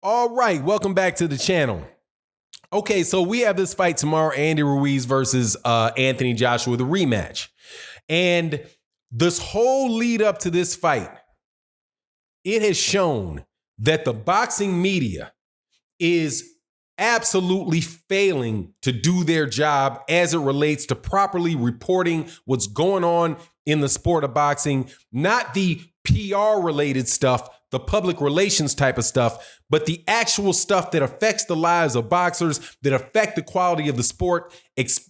All right, welcome back to the channel. Okay, so we have this fight tomorrow, Andy Ruiz versus Anthony Joshua, the rematch. And this whole lead up to this fight, it has shown that the boxing media is absolutely failing to do their job as it relates to properly reporting what's going on in the sport of boxing, not the PR related stuff, the public relations type of stuff, but the actual stuff that affects the lives of boxers, that affect the quality of the sport,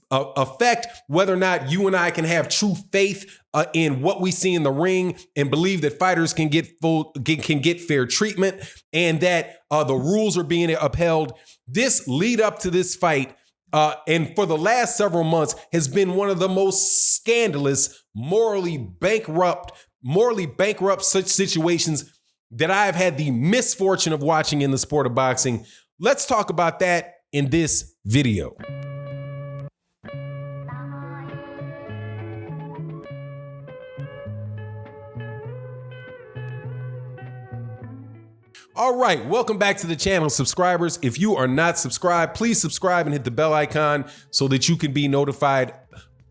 affect whether or not you and I can have true faith in what we see in the ring and believe that fighters can get fair treatment and that the rules are being upheld. This lead up to this fight, and for the last several months, has been one of the most scandalous, morally bankrupt such situations that I have had the misfortune of watching in the sport of boxing. Let's talk about that in this video. All right, welcome back to the channel, subscribers. If you are not subscribed, please subscribe and hit the bell icon so that you can be notified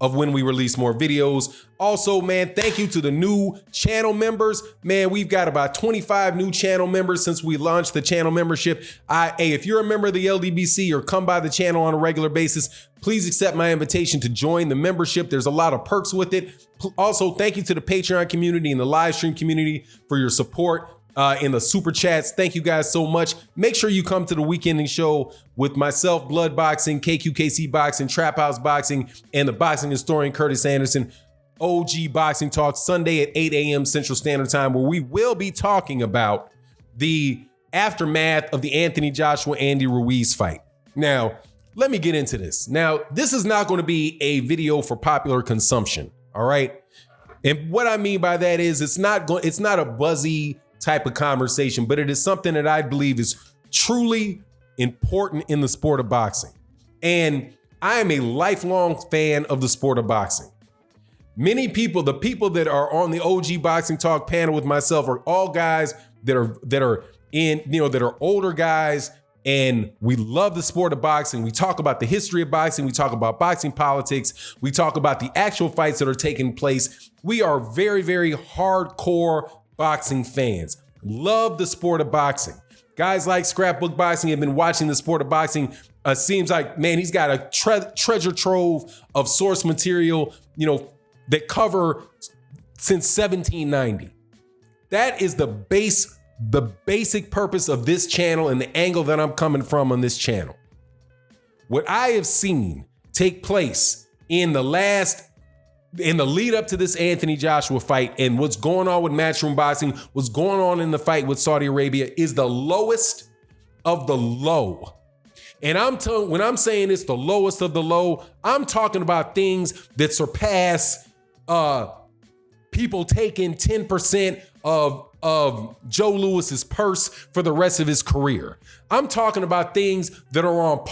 of when we release more videos. Also, man, thank you to the new channel members. Man, we've got about 25 new channel members since we launched the channel membership. Hey, if you're a member of the LDBC or come by the channel on a regular basis, please accept my invitation to join the membership. There's a lot of perks with it. Also, thank you to the Patreon community and the live stream community for your support. In the super chats. Thank you guys so much. Make sure you come to the weekending show with myself, Blood Boxing, KQKC Boxing, Trap House Boxing, and the boxing historian Curtis Anderson. OG Boxing Talk Sunday at 8 a.m. Central Standard Time, where we will be talking about the aftermath of the Anthony Joshua, Andy Ruiz fight. Now, let me get into this. Now, this is not going to be a video for popular consumption, all right? And what I mean by that is it's not a buzzy type of conversation, but it is something that I believe is truly important in the sport of boxing. And I am a lifelong fan of the sport of boxing. Many people, the people that are on the OG Boxing Talk panel with myself are all guys that are older guys, and we love the sport of boxing. We talk about the history of boxing. We talk about boxing politics. We talk about the actual fights that are taking place. We are very, very hardcore boxing fans. Love the sport of boxing. Guys like Scrapbook Boxing have been watching the sport of boxing. Seems like, man, he's got a treasure trove of source material, that cover since 1790. That is the basic purpose of this channel and the angle that I'm coming from on this channel. What I have seen take place in the lead up to this Anthony Joshua fight and what's going on with Matchroom Boxing, what's going on in the fight with Saudi Arabia is the lowest of the low. And when I'm saying it's the lowest of the low, I'm talking about things that surpass people taking 10% of Joe Louis's purse for the rest of his career. I'm talking about things that are on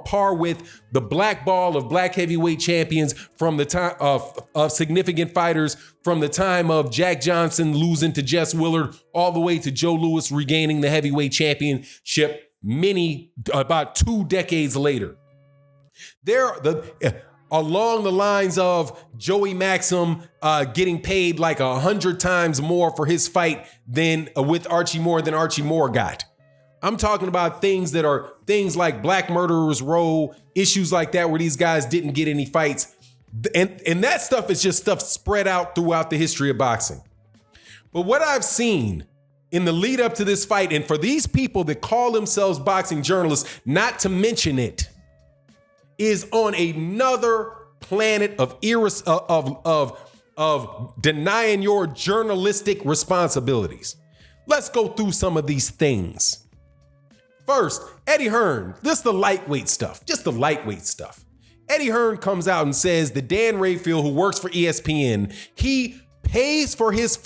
par with the blackball of black heavyweight champions from the time of significant fighters from the time of Jack Johnson losing to Jess Willard all the way to Joe Louis regaining the heavyweight championship about 2 decades later. Along the lines of Joey Maxim getting paid like 100 times more for his fight with Archie Moore than Archie Moore got. I'm talking about things like Black Murderers Row, issues like that where these guys didn't get any fights. And that stuff is just stuff spread out throughout the history of boxing. But what I've seen in the lead up to this fight, and for these people that call themselves boxing journalists, not to mention it, is on another planet of denying your journalistic responsibilities. Let's go through some of these things. First, Eddie Hearn. This is the lightweight stuff, just the lightweight stuff. Eddie Hearn comes out and says that Dan Rayfield, who works for ESPN, he pays for his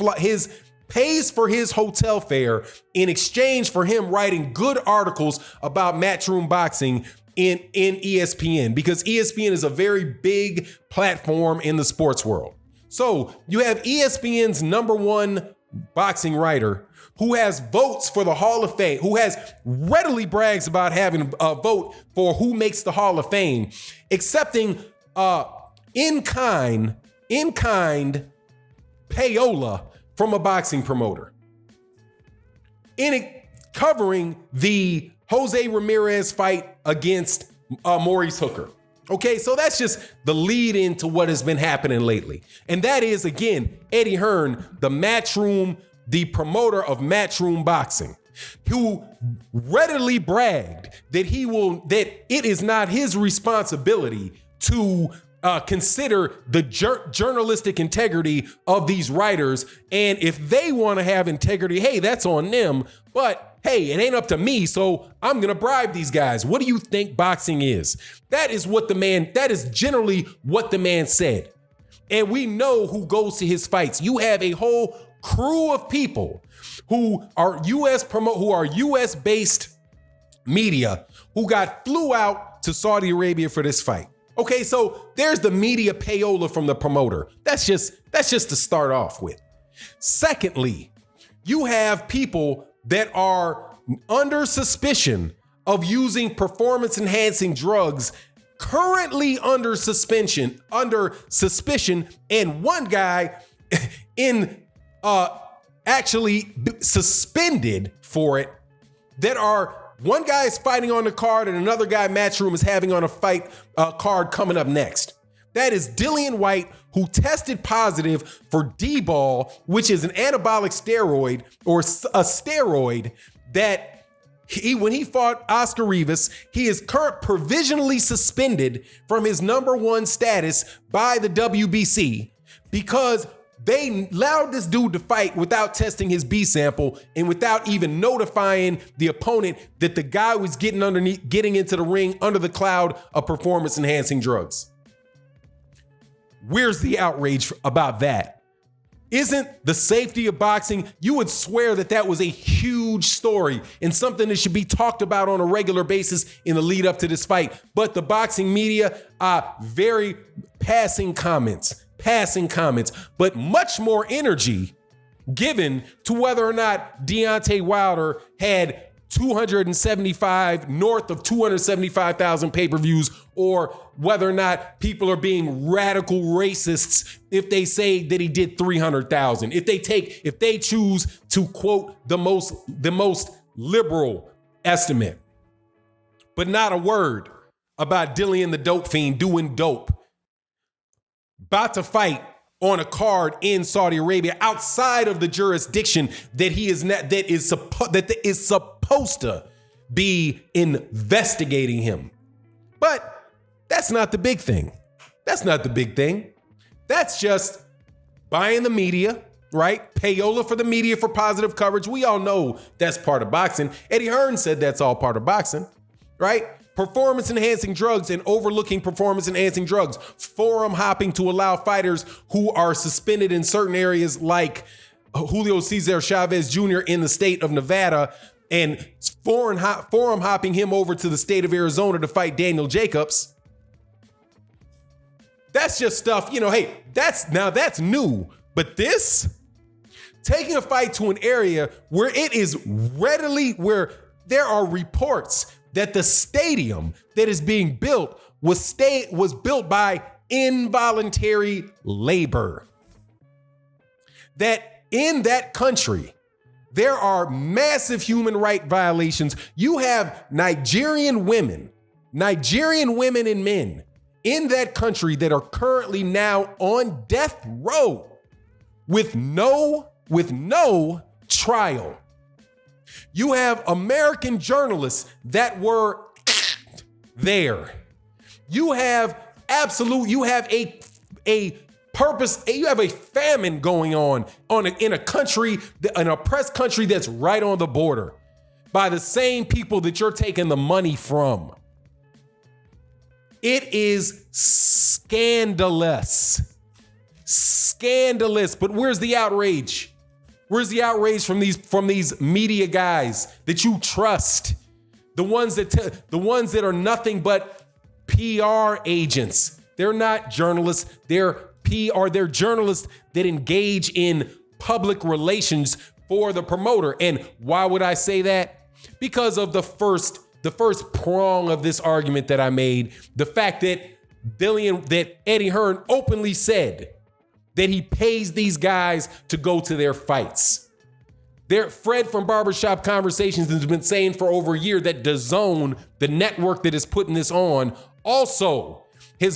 hotel fare in exchange for him writing good articles about Matchroom Boxing in ESPN, because ESPN is a very big platform in the sports world. So you have ESPN's number one boxing writer who has votes for the Hall of Fame, who has readily brags about having a vote for who makes the Hall of Fame, accepting in-kind payola from a boxing promoter. In it, covering the Jose Ramirez fight against Maurice Hooker. Okay, so that's just the lead into what has been happening lately. And that is, again, Eddie Hearn, the Matchroom, the promoter of Matchroom Boxing, who readily bragged that it is not his responsibility to consider the journalistic integrity of these writers. And if they want to have integrity, hey, that's on them. But hey, it ain't up to me, so I'm gonna bribe these guys. What do you think boxing is? That is generally what the man said. And we know who goes to his fights. You have a whole crew of people who are US based media who flew out to Saudi Arabia for this fight. Okay, so there's the media payola from the promoter. That's just to start off with. Secondly, you have people that are under suspicion of using performance-enhancing drugs, currently under suspicion, and one guy actually suspended for it. One guy is fighting on the card and another guy, Matchroom, is having on a fight card coming up next. That is Dillian Whyte, who tested positive for D-bol, which is an anabolic steroid or a steroid that when he fought Oscar Rivas, he is provisionally suspended from his #1 status by the WBC because they allowed this dude to fight without testing his B sample and without even notifying the opponent that the guy was getting into the ring under the cloud of performance-enhancing drugs. Where's the outrage about that? Isn't the safety of boxing, you would swear that was a huge story and something that should be talked about on a regular basis in the lead up to this fight. But the boxing media are very passing comments, but much more energy given to whether or not Deontay Wilder had north of 275,000 pay-per-views, or whether or not people are being radical racists if they say that he did 300,000. If they choose to quote the most liberal estimate, but not a word about Dillian the Dope Fiend doing dope, about to fight on a card in Saudi Arabia outside of the jurisdiction that is supposed to be investigating him. But that's not the big thing. That's just buying the media, right? Payola for the media for positive coverage. We all know that's part of boxing. Eddie Hearn said that's all part of boxing, right? Performance-enhancing drugs and overlooking performance-enhancing drugs. Forum hopping to allow fighters who are suspended in certain areas like Julio Cesar Chavez Jr. in the state of Nevada, and forum hopping him over to the state of Arizona to fight Daniel Jacobs. That's just stuff, hey, that's new. But this, taking a fight to an area where where there are reports that the stadium that is being built was built by involuntary labor. That in that country, there are massive human rights violations. You have Nigerian women and men in that country that are currently now on death row with no trial. You have American journalists that were there. You have a famine going on in a country, an oppressed country that's right on the border by the same people that you're taking the money from. It is scandalous. But where's the outrage? Where's the outrage from these media guys that you trust? The ones that are nothing but PR agents. They're not journalists. They're journalists that engage in public relations for the promoter. And why would I say that? Because of the first prong of this argument that I made, the fact that Eddie Hearn openly said that he pays these guys to go to their fights. Fred from Barbershop Conversations has been saying for over a year that DAZN, the network that is putting this on, also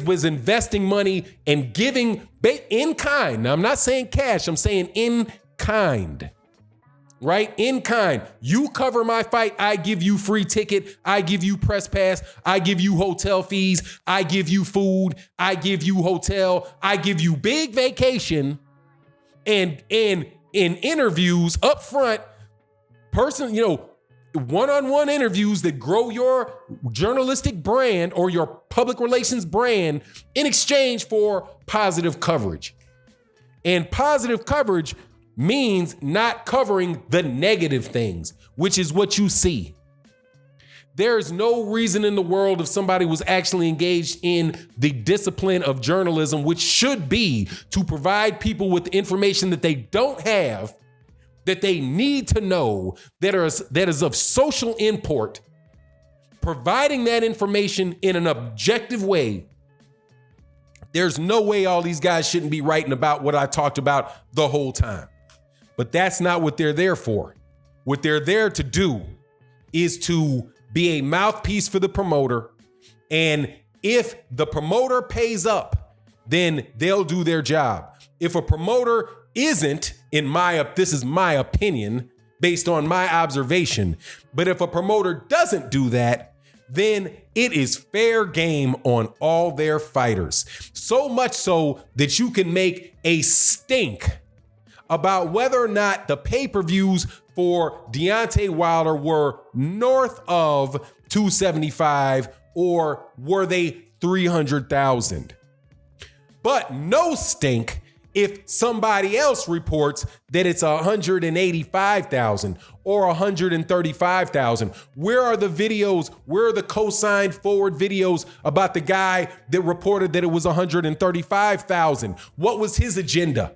was investing money and giving in kind. Now, I'm not saying cash, I'm saying in kind. Right? In kind. You cover my fight, I give you free ticket, I give you press pass, I give you hotel fees, I give you food, I give you hotel, I give you big vacation, and in interviews up front, one-on-one interviews that grow your journalistic brand or your public relations brand in exchange for positive coverage. And positive coverage means not covering the negative things, which is what you see. There's no reason in the world if somebody was actually engaged in the discipline of journalism, which should be to provide people with information that they don't have, that they need to know, that is of social import, providing that information in an objective way. There's no way all these guys shouldn't be writing about what I talked about the whole time. But that's not what they're there for. What they're there to do is to be a mouthpiece for the promoter. And if the promoter pays up, then they'll do their job. If a promoter isn't, this is my opinion based on my observation, but if a promoter doesn't do that, then it is fair game on all their fighters. So much so that you can make a stink about whether or not the pay-per-views for Deontay Wilder were north of 275 or were they 300,000. But no stink if somebody else reports that it's 185,000 or 135,000. Where are the videos? Where are the co-signed forward videos about the guy that reported that it was 135,000? What was his agenda?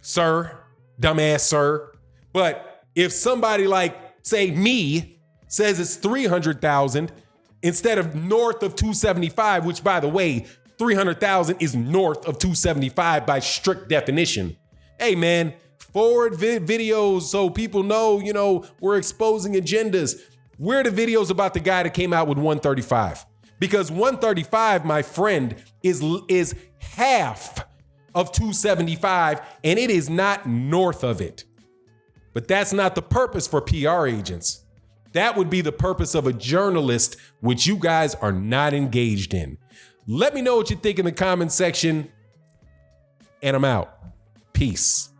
Sir, dumbass sir. But if somebody like, say me, says it's 300,000 instead of north of 275, which by the way, 300,000 is north of 275 by strict definition. Hey man, forward videos so people know, we're exposing agendas. Where are the videos about the guy that came out with 135? Because 135, my friend, is half of 275, and it is not north of it. But that's not the purpose for PR agents. That would be the purpose of a journalist, which you guys are not engaged in. Let me know what you think in the comment section, and I'm out. Peace.